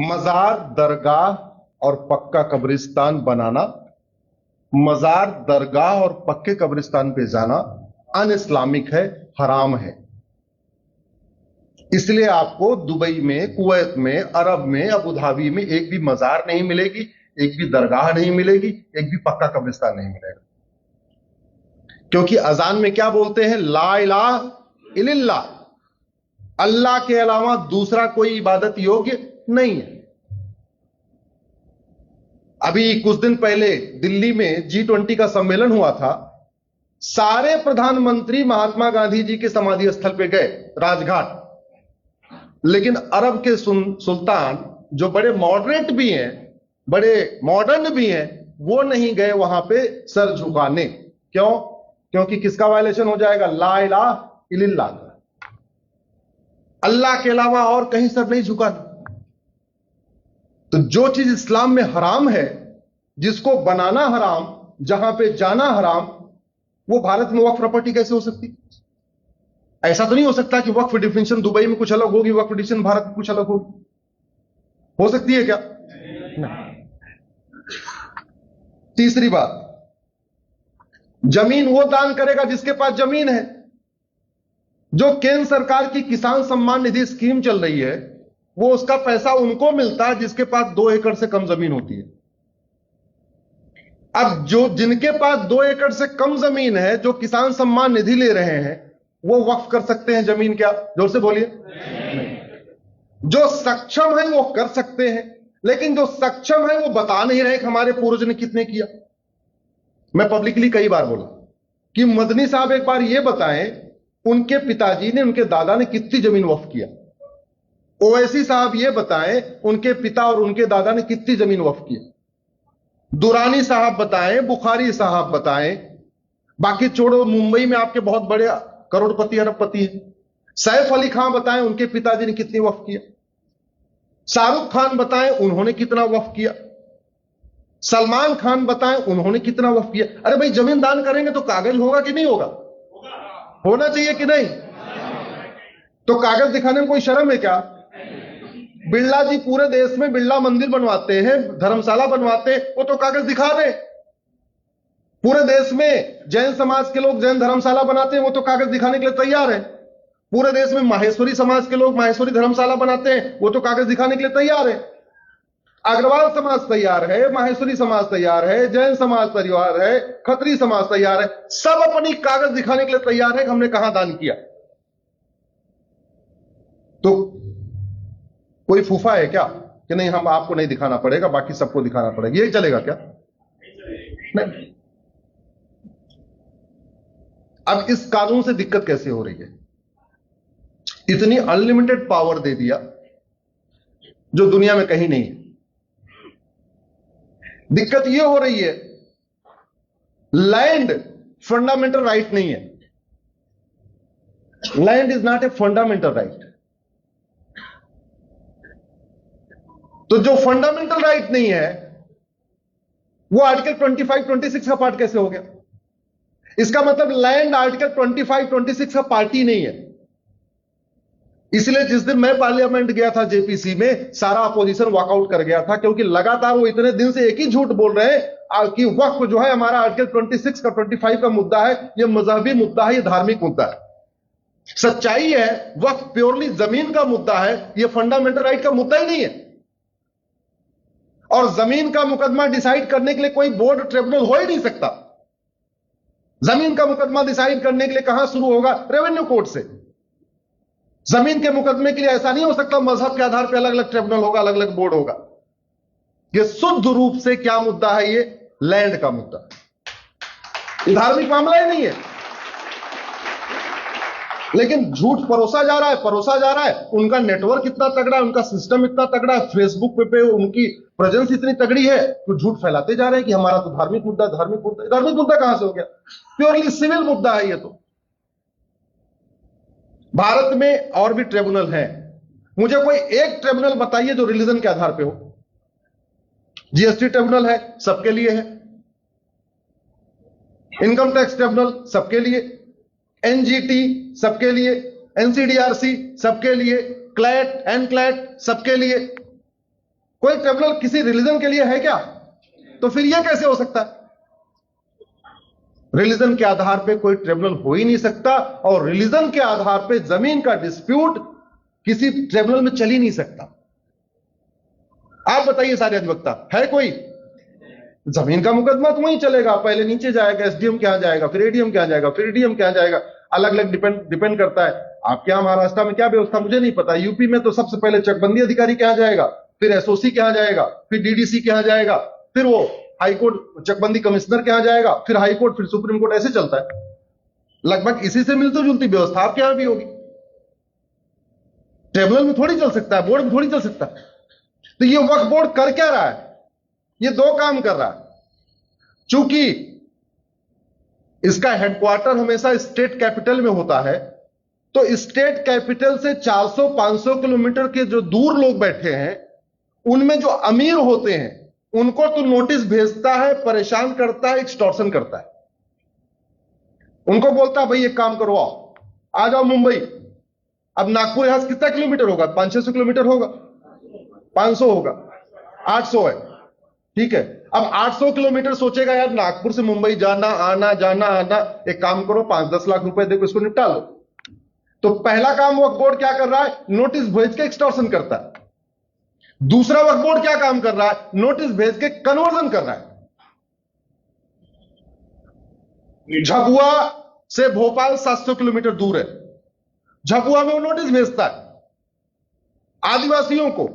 मजार, दरगाह और पक्का कब्रिस्तान बनाना, मजार, दरगाह और पक्के कब्रिस्तान पे जाना अन इस्लामिक है, हराम है। इसलिए आपको दुबई में, कुवैत में, अरब में, अबू धाबी में एक भी मजार नहीं मिलेगी, एक भी दरगाह नहीं मिलेगी, एक भी पक्का कब्रिस्तान नहीं मिलेगा। क्योंकि अजान में क्या बोलते हैं? ला इलाहा इल्लल्लाह, अल्लाह के अलावा दूसरा कोई इबादत योग्य नहीं है। अभी कुछ दिन पहले दिल्ली में G20 का सम्मेलन हुआ था। सारे प्रधानमंत्री महात्मा गांधी जी के समाधि स्थल पे गए, राजघाट। लेकिन अरब के सुल्तान, जो बड़े मॉडरेट भी हैं, बड़े मॉडर्न भी हैं, वो नहीं गए वहां पे सर झुकाने। क्यों? क्योंकि किसका वायलेशन हो जाएगा? ला इलाहा इल्लल्लाह, अल्लाह के अलावा और कहीं सर नहीं झुकाना। तो जो चीज इस्लाम में हराम है, जिसको बनाना हराम, जहां पे जाना हराम, वो भारत में वक्फ प्रॉपर्टी कैसे हो सकती? ऐसा तो नहीं हो सकता कि वक्फ डिफिनेशन दुबई में कुछ अलग होगी, वक्फ डिफिनेशन भारत में कुछ अलग होगी। हो सकती है क्या? नहीं। तीसरी बात, जमीन वो दान करेगा जिसके पास जमीन है। जो केंद्र सरकार की किसान सम्मान निधि स्कीम चल रही है, वो उसका पैसा उनको मिलता है जिसके पास 2 एकड़ से कम जमीन होती है। अब जो जिनके पास 2 एकड़ से कम जमीन है, जो किसान सम्मान निधि ले रहे हैं, वो वक्फ कर सकते हैं जमीन? क्या? जोर से बोलिए। नहीं। जो सक्षम है वो कर सकते हैं, लेकिन जो सक्षम है वो बता नहीं रहे कि हमारे पूर्वज ने कितने किया। मैं पब्लिकली कई बार बोला कि मदनी साहब एक बार ये बताएं उनके पिताजी ने, उनके दादा ने कितनी जमीन वक्फ किया। ओवैसी साहब ये बताएं उनके पिता और उनके दादा ने कितनी जमीन वक्फ किया। दुरानी साहब बताएं, बुखारी साहब बताएं, बाकी छोड़ो, मुंबई में आपके बहुत बड़े करोड़पति अरबपति हैं। सैफ अली खान बताएं उनके पिताजी ने कितनी वक्फ किया। शाहरुख खान बताएं उन्होंने कितना वक्फ किया। सलमान खान बताएं उन्होंने कितना वक्फ किया। अरे भाई, जमीन दान करेंगे तो कागज होगा कि नहीं होगा? होना चाहिए कि नहीं? तो कागज दिखाने में कोई शर्म है क्या? बिरला जी पूरे देश में बिरला मंदिर बनवाते हैं, धर्मशाला बनवाते हैं, वो तो कागज दिखा दे। पूरे देश में जैन समाज के लोग जैन धर्मशाला बनाते हैं, वो तो कागज दिखाने के लिए तैयार है। पूरे देश में माहेश्वरी समाज के लोग माहेश्वरी धर्मशाला बनाते हैं, वो तो कागज दिखाने के लिए तैयार है। अग्रवाल समाज तैयार है, माहेश्वरी समाज तैयार है, जैन समाज तैयार है, खत्री समाज तैयार है। सब अपनी कागज दिखाने के लिए तैयार है कि हमने कहां दान किया। तो कोई फूफा है क्या कि नहीं, हम आपको नहीं दिखाना पड़ेगा, बाकी सबको दिखाना पड़ेगा? यही चलेगा क्या? नहीं। अब इस कानून से दिक्कत कैसे हो रही है? इतनी अनलिमिटेड पावर दे दिया जो दुनिया में कहीं नहीं है। दिक्कत यह हो रही है, लैंड फंडामेंटल राइट नहीं है। Land is not a fundamental right. तो जो फंडामेंटल राइट नहीं है, वो आर्टिकल 25, 26 का पार्ट कैसे हो गया? इसका मतलब लैंड आर्टिकल 25, 26 का पार्ट ही नहीं है। इसलिए जिस दिन मैं पार्लियामेंट गया था जेपीसी में, सारा अपोजिशन वॉकआउट कर गया था, क्योंकि लगातार वो इतने दिन से एक ही झूठ बोल रहे हैं कि वक्फ जो है हमारा आर्टिकल 26 का 25 का मुद्दा है, यह मजहबी मुद्दा है, यह धार्मिक मुद्दा है। सच्चाई है, वक्फ प्योरली जमीन का मुद्दा है, यह फंडामेंटल राइट का मुद्दा ही नहीं है। और जमीन का मुकदमा डिसाइड करने के लिए कोई बोर्ड ट्रिब्यूनल हो ही नहीं सकता। जमीन का मुकदमा डिसाइड करने के लिए कहां शुरू होगा? रेवेन्यू कोर्ट से। जमीन के मुकदमे के लिए ऐसा नहीं हो सकता मजहब के आधार पर अलग अलग ट्रिब्यूनल होगा, अलग अलग बोर्ड होगा। यह शुद्ध रूप से क्या मुद्दा है? ये लैंड का मुद्दा, ये धार्मिक मामला ही नहीं है। लेकिन झूठ परोसा जा रहा है, परोसा जा रहा है। उनका नेटवर्क इतना तगड़ा है, उनका सिस्टम इतना तगड़ा है, फेसबुक पे उनकी प्रेजेंस इतनी तगड़ी है, तो झूठ फैलाते जा रहे हैं कि हमारा तो धार्मिक मुद्दा, धार्मिक मुद्दा। धार्मिक मुद्दा कहां से हो गया? प्योरली सिविल मुद्दा है ये तो। भारत में और भी ट्रिब्यूनल हैं, मुझे कोई एक ट्रिब्यूनल बताइए जो रिलीजन के आधार पे हो। जीएसटी ट्रिब्यूनल है, सबके लिए है। इनकम टैक्स ट्रिब्यूनल सबके लिए, एनजीटी सबके लिए, एनसीडीआरसी सबके लिए, क्लैट, एनक्लैट सबके लिए। कोई ट्रिब्यूनल किसी रिलीजन के लिए है क्या? तो फिर यह कैसे हो सकता है? रिलीजन के आधार पे कोई ट्रिब्यूनल हो ही नहीं सकता, और रिलीजन के आधार पे जमीन का डिस्प्यूट किसी ट्रिब्यूनल में चल ही नहीं सकता। आप बताइए सारे अधिवक्ता, है कोई? जमीन का मुकदमा तो वहीं चलेगा, पहले नीचे जाएगा, एसडीएम के यहां जाएगा, फिर एडीएम के यहां जाएगा, फिर डीएम के यहां जाएगा, अलग अलग डिपेंड करता है। आपके यहां महाराष्ट्र में क्या व्यवस्था मुझे नहीं पता, यूपी में तो सबसे पहले चकबंदी अधिकारी के यहां जाएगा, फिर एसओसी के यहां जाएगा, फिर डीडीसी के यहां जाएगा, फिर वो हाईकोर्ट चकबंदी कमिश्नर के यहां जाएगा, फिर हाईकोर्ट, फिर सुप्रीम कोर्ट, ऐसे चलता है। लगभग इसी से मिलती जुलती व्यवस्था आपके यहां भी होगी। ट्रिब्यूनल में थोड़ी चल सकता है, बोर्ड में थोड़ी चल सकता है। तो ये वक्फ बोर्ड कर क्या रहा है? ये दो काम कर रहा है। चूंकि इसका हेडक्वार्टर हमेशा स्टेट कैपिटल में होता है, तो स्टेट कैपिटल से 400-500 किलोमीटर के जो दूर लोग बैठे हैं, उनमें जो अमीर होते हैं, उनको तो नोटिस भेजता है, परेशान करता है, एक्सटॉर्शन करता है। उनको बोलता है भाई एक काम करो, आओ, आ जाओ मुंबई। अब नागपुर यहां से कितना किलोमीटर होगा? 500-600 किलोमीटर होगा, 500 होगा, 800 है, ठीक है। अब 800 किलोमीटर सोचेगा यार नागपुर से मुंबई जाना आना जाना आना, एक काम करो 5-10 लाख रुपए देखो, इसको निपटा लो। तो पहला काम वक्फ बोर्ड क्या कर रहा है? नोटिस भेज के एक्सटॉर्शन करता है। दूसरा वक्फ बोर्ड क्या काम कर रहा है? नोटिस भेज के कन्वर्जन कर रहा है। झाबुआ से भोपाल 700 किलोमीटर दूर है, झाबुआ में वो नोटिस भेजता है आदिवासियों को।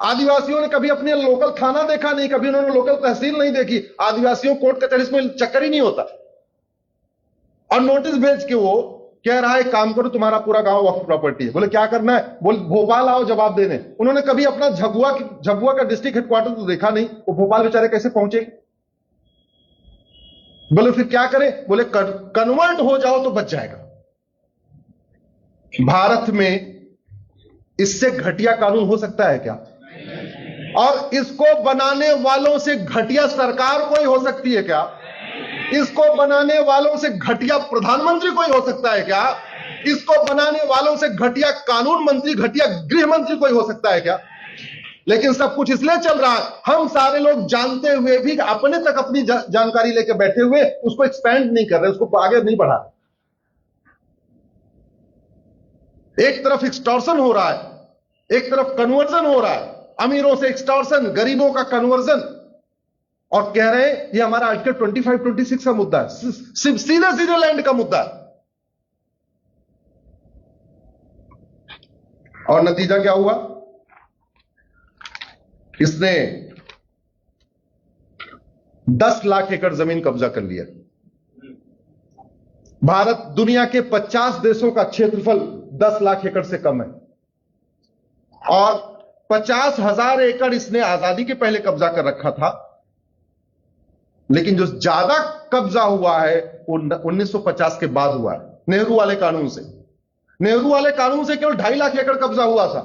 आदिवासियों ने कभी अपने लोकल थाना देखा नहीं, कभी उन्होंने लोकल तहसील नहीं देखी, आदिवासियों कोर्ट कचहरी में चक्कर ही नहीं होता, और नोटिस भेज के वो कह रहा है काम करो, तुम्हारा पूरा गांव वक्फ प्रॉपर्टी है। बोले क्या करना है? बोले भोपाल आओ जवाब देने। उन्होंने कभी अपना झाबुआ का डिस्ट्रिक्ट हेडक्वार्टर तो देखा नहीं, वो भोपाल बेचारे कैसे पहुंचे? बोले फिर क्या करें? बोले कन्वर्ट हो जाओ तो बच जाएगा। भारत में इससे घटिया कानून हो सकता है क्या? और इसको बनाने वालों से घटिया सरकार कोई हो सकती है क्या? इसको बनाने वालों से घटिया प्रधानमंत्री कोई हो सकता है क्या? इसको बनाने वालों से घटिया कानून मंत्री, घटिया गृह मंत्री कोई हो सकता है क्या? लेकिन सब कुछ इसलिए चल रहा है, हम सारे लोग जानते हुए भी अपने तक अपनी जानकारी लेकर बैठे हुए उसको एक्सपेंड नहीं कर रहे, उसको आगे नहीं बढ़ा। एक तरफ एक्सटॉर्शन हो रहा है, एक तरफ कन्वर्जन हो रहा है, अमीरों से एक्सटॉर्शन, गरीबों का कन्वर्जन, और कह रहे हैं ये हमारा आर्टिकल 25-26 का मुद्दा है, सीधे सीधे लैंड का मुद्दा है। और नतीजा क्या हुआ? इसने 10 लाख एकड़ जमीन कब्जा कर लिया। भारत दुनिया के 50 देशों का क्षेत्रफल 10 लाख एकड़ से कम है, और 50,000 एकड़ इसने आजादी के पहले कब्जा कर रखा था। लेकिन जो ज्यादा कब्जा हुआ है वो 1950 के बाद हुआ है, नेहरू वाले कानून से। नेहरू वाले कानून से केवल 2.5 लाख एकड़ कब्जा हुआ था,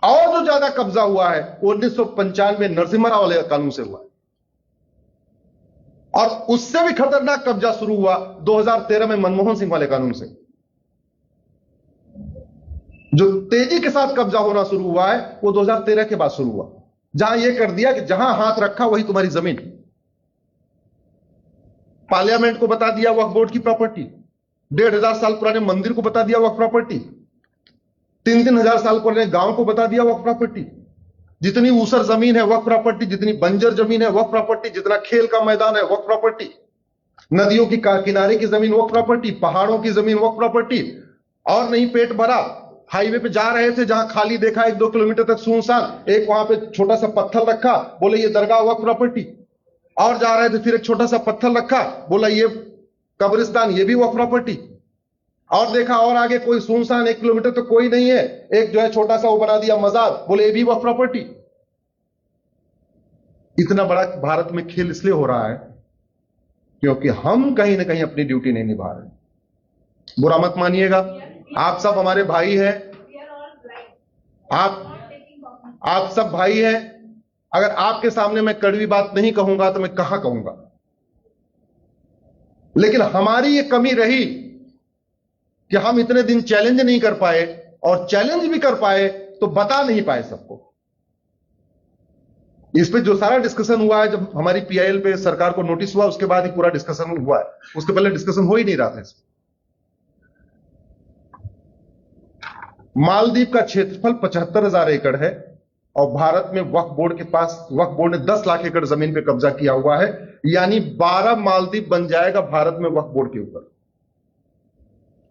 और जो ज्यादा कब्जा हुआ है वो 1995 नरसिम्हा राव वाले कानून से हुआ है। और उससे भी खतरनाक कब्जा शुरू हुआ 2013 में मनमोहन सिंह वाले कानून से। जो तेजी के साथ कब्जा होना शुरू हुआ है वो 2013 के बाद शुरू हुआ, जहां यह कर दिया कि जहां हाथ रखा वही तुम्हारी जमीन। पार्लियामेंट को बता दिया वक्फ बोर्ड की प्रॉपर्टी, 1,500 साल पुराने मंदिर को बता दिया वक्फ प्रॉपर्टी, 3-3 हजार साल पुराने गांव को बता दिया वक्फ प्रॉपर्टी। जितनी ऊसर जमीन है वक्फ प्रॉपर्टी, जितनी बंजर जमीन है वक्फ प्रॉपर्टी, जितना खेल का मैदान है वक्फ प्रॉपर्टी, नदियों की किनारे की जमीन वक्फ प्रॉपर्टी, पहाड़ों की जमीन वक्फ प्रॉपर्टी। और नहीं पेट भरा, हाईवे पे जा रहे थे, जहां खाली देखा 1-2 किलोमीटर तक सुनसान, एक वहां पे छोटा सा पत्थर रखा, बोले ये दरगाह वक्फ प्रॉपर्टी। और जा रहे थे, फिर एक छोटा सा पत्थर रखा, बोला ये कब्रिस्तान, ये भी वक्फ प्रॉपर्टी। और देखा और आगे कोई सुनसान 1 किलोमीटर तो कोई नहीं है, एक जो है छोटा सा वो बना दिया मजार, बोले ये भी वक्फ प्रॉपर्टी। इतना बड़ा भारत में खेल इसलिए हो रहा है क्योंकि हम कहीं ना कहीं अपनी ड्यूटी नहीं निभा रहे। बुरा मत मानिएगा, आप सब हमारे भाई हैं, आप सब भाई हैं। अगर आपके सामने मैं कड़वी बात नहीं कहूंगा तो मैं कहां कहूंगा। लेकिन हमारी ये कमी रही कि हम इतने दिन चैलेंज नहीं कर पाए, और चैलेंज भी कर पाए तो बता नहीं पाए सबको। इस पे जो सारा डिस्कशन हुआ है, जब हमारी पीआईएल पे सरकार को नोटिस हुआ उसके बाद ही पूरा डिस्कशन हुआ है, उसके पहले डिस्कशन हो ही नहीं रहा था इसमें। मालदीव का क्षेत्रफल 75,000 एकड़ है और भारत में वक्फ बोर्ड के पास, वक्फ बोर्ड ने 10 लाख एकड़ जमीन पे कब्जा किया हुआ है, यानी 12 मालदीव बन जाएगा भारत में वक्फ बोर्ड के ऊपर।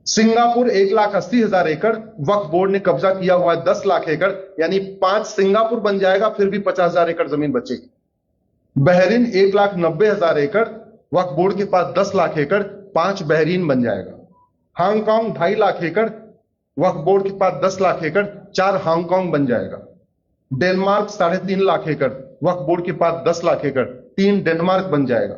सिंगापुर 1,80,000 एकड़, वक्फ बोर्ड ने कब्जा किया हुआ है 10 लाख एकड़, यानी 5 सिंगापुर बन जाएगा, फिर भी 50,000 एकड़ जमीन बचेगी। बहरीन 1,90,000 एकड़, वक्फ बोर्ड के पास 10 लाख एकड़, 5 बहरीन बन जाएगा। हांगकांग 2.5 लाख एकड़, वक्फ बोर्ड के पास 10 लाख एकड़, 4 हांगकांग बन जाएगा। डेनमार्क 3.5 लाख एकड़, वक्फ बोर्ड के पास 10 लाख एकड़, 3 डेनमार्क बन जाएगा।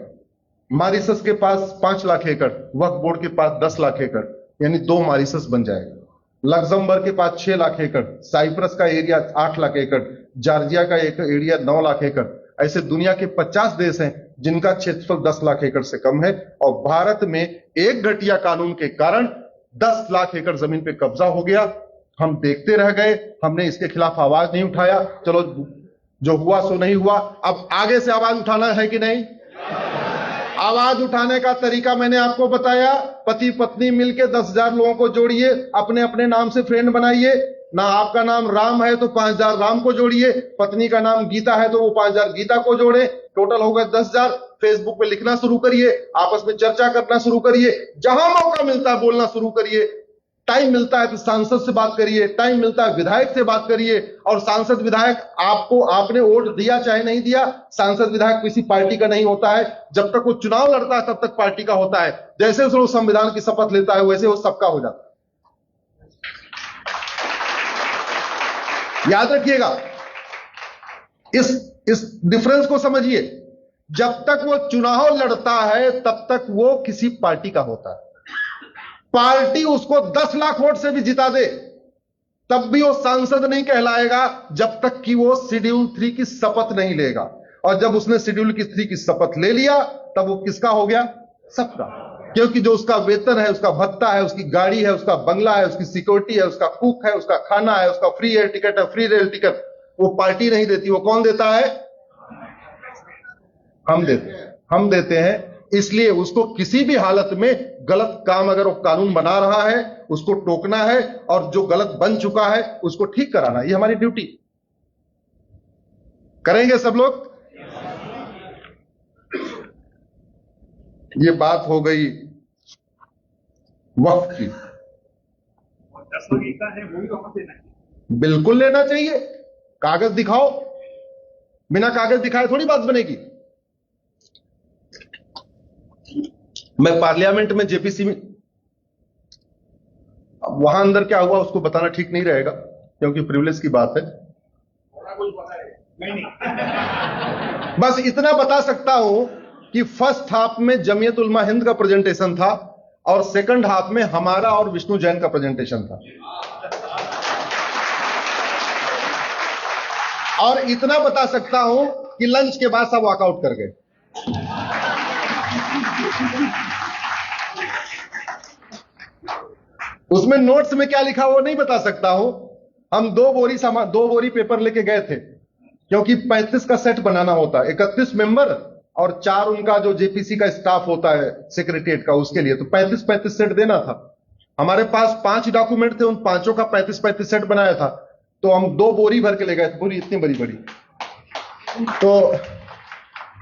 मॉरिशस के पास 5 लाख एकड़, वक्फ बोर्ड के पास 10 लाख एकड़, यानी 2 मॉरिशस बन जाएगा। लग्जमबर्ग के पास 6 लाख एकड़, साइप्रस का एरिया 8 लाख एकड़, जॉर्जिया का एक एरिया 9 लाख एकड़। ऐसे दुनिया के 50 देश हैं जिनका क्षेत्रफल 10 लाख एकड़ से कम है, और भारत में एक घटिया कानून के कारण 10 लाख एकड़ जमीन पे कब्जा हो गया। हम देखते रह गए, हमने इसके खिलाफ आवाज नहीं उठाया। चलो, जो हुआ सो नहीं हुआ, अब आगे से आवाज उठाना है कि नहीं? आवाज उठाने का तरीका मैंने आपको बताया। पति पत्नी मिलके 10,000 लोगों को जोड़िए, अपने अपने नाम से फ्रेंड बनाइए। ना आपका नाम राम है तो 5,000 राम को जोड़िए, पत्नी का नाम गीता है तो वो 5,000 गीता को जोड़े, टोटल हो गए 10,000। फेसबुक पे लिखना शुरू करिए, आपस में चर्चा करना शुरू करिए, जहां मौका मिलता है बोलना शुरू करिए। टाइम मिलता है तो सांसद से बात करिए, टाइम मिलता है विधायक से बात करिए। और सांसद विधायक, आपको, आपने वोट दिया चाहे नहीं दिया, सांसद विधायक किसी पार्टी का नहीं होता है। जब तक वो चुनाव लड़ता है तब तक पार्टी का होता है। जैसे वो संविधान की शपथ लेता है वैसे वो सबका हो जाता है। याद रखिएगा, इस डिफरेंस को समझिए। जब तक वो चुनाव लड़ता है तब तक वो किसी पार्टी का होता है। पार्टी उसको 10 लाख वोट से भी जिता दे तब भी वो सांसद नहीं कहलाएगा जब तक कि वो शेड्यूल 3 की शपथ नहीं लेगा। और जब उसने शेड्यूल 3 की शपथ ले लिया तब वो किसका हो गया? सबका। क्योंकि जो उसका वेतन है, उसका भत्ता है, उसकी गाड़ी है, उसका बंगला है, उसकी सिक्योरिटी है, उसका कुक है, उसका खाना है, उसका फ्री एयर टिकट है, फ्री रेल टिकट, वो पार्टी नहीं देती। वो कौन देता है? हम देते हैं। इसलिए उसको किसी भी हालत में गलत काम, अगर वो कानून बना रहा है उसको टोकना है, और जो गलत बन चुका है उसको ठीक कराना। ये हमारी ड्यूटी। करेंगे सब लोग? ये बात हो गई वक्त की। बिल्कुल लेना चाहिए। कागज दिखाओ, बिना कागज दिखाए थोड़ी बात बनेगी। मैं पार्लियामेंट में जेपीसी में, अब वहां अंदर क्या हुआ उसको बताना ठीक नहीं रहेगा क्योंकि प्रिविलेज की बात है। बस इतना बता सकता हूं कि फर्स्ट हाफ में जमीयत उलमा हिंद का प्रेजेंटेशन था और सेकंड हाफ में हमारा और विष्णु जैन का प्रेजेंटेशन था। और इतना बता सकता हूं कि लंच के बाद सब वॉकआउट कर गए। उसमें नोट्स में क्या लिखा वो नहीं बता सकता हूं। हम 2 बोरी पेपर लेके गए थे क्योंकि 35 का सेट बनाना होता है, 31 मेंबर और 4 उनका जो जेपीसी का स्टाफ होता है सेक्रेटरीट का, उसके लिए तो 35 सेट देना था। हमारे पास 5 डॉक्यूमेंट थे, उन 5 का 35 सेट बनाया था। तो हम 2 बोरी भर के ले गए थे, बोरी इतनी बड़ी बड़ी। तो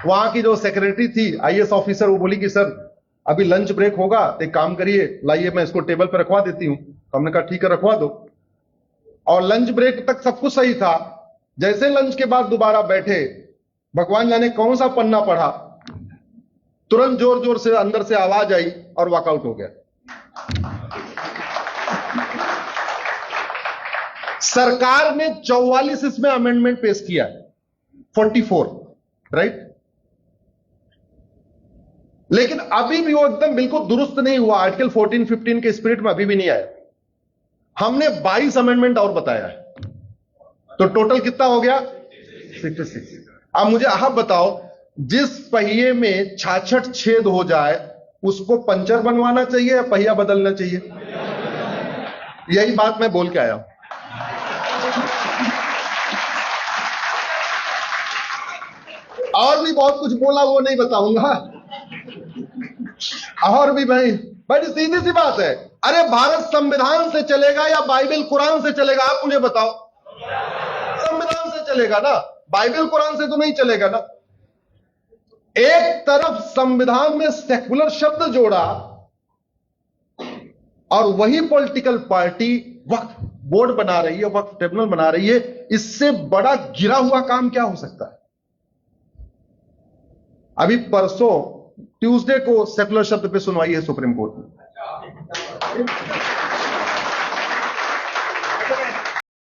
वहां की जो सेक्रेटरी थी, आईएएस ऑफिसर, वो बोली कि सर अभी लंच ब्रेक होगा, एक काम करिए, लाइए मैं इसको टेबल पर रखवा देती हूं। हमने कहा ठीक है रखवा दो। और लंच ब्रेक तक सब कुछ सही था। जैसे लंच के बाद दोबारा बैठे, भगवान जाने कौन सा पन्ना पढ़ा, तुरंत जोर जोर से अंदर से आवाज आई और वॉकआउट हो गया। सरकार ने 44 इसमें अमेंडमेंट पेश किया, 44, राइट। लेकिन अभी भी वो एकदम बिल्कुल दुरुस्त नहीं हुआ। आर्टिकल 14-15 के स्पिरिट में अभी भी नहीं आया। हमने 22 अमेंडमेंट और बताया है, तो टोटल कितना हो गया? 66। अब मुझे आप बताओ, जिस पहिए में 66 छेद हो जाए उसको पंचर बनवाना चाहिए या पहिया बदलना चाहिए? यही बात मैं बोल के आया हूं। और भी बहुत कुछ बोला, वो नहीं बताऊंगा। और भी भाई, बड़ी सीधी सी बात है। अरे भारत संविधान से चलेगा या बाइबल कुरान से चलेगा, आप मुझे बताओ। संविधान से चलेगा ना, बाइबल कुरान से तो नहीं चलेगा ना। एक तरफ संविधान में सेकुलर शब्द जोड़ा और वही पॉलिटिकल पार्टी वक्फ बोर्ड बना रही है, वक्फ ट्रिब्यूनल बना रही है। इससे बड़ा गिरा हुआ काम क्या हो सकता है? अभी परसों ट्यूसडे को सेकुलर शब्द पे सुनवाई है सुप्रीम कोर्ट में।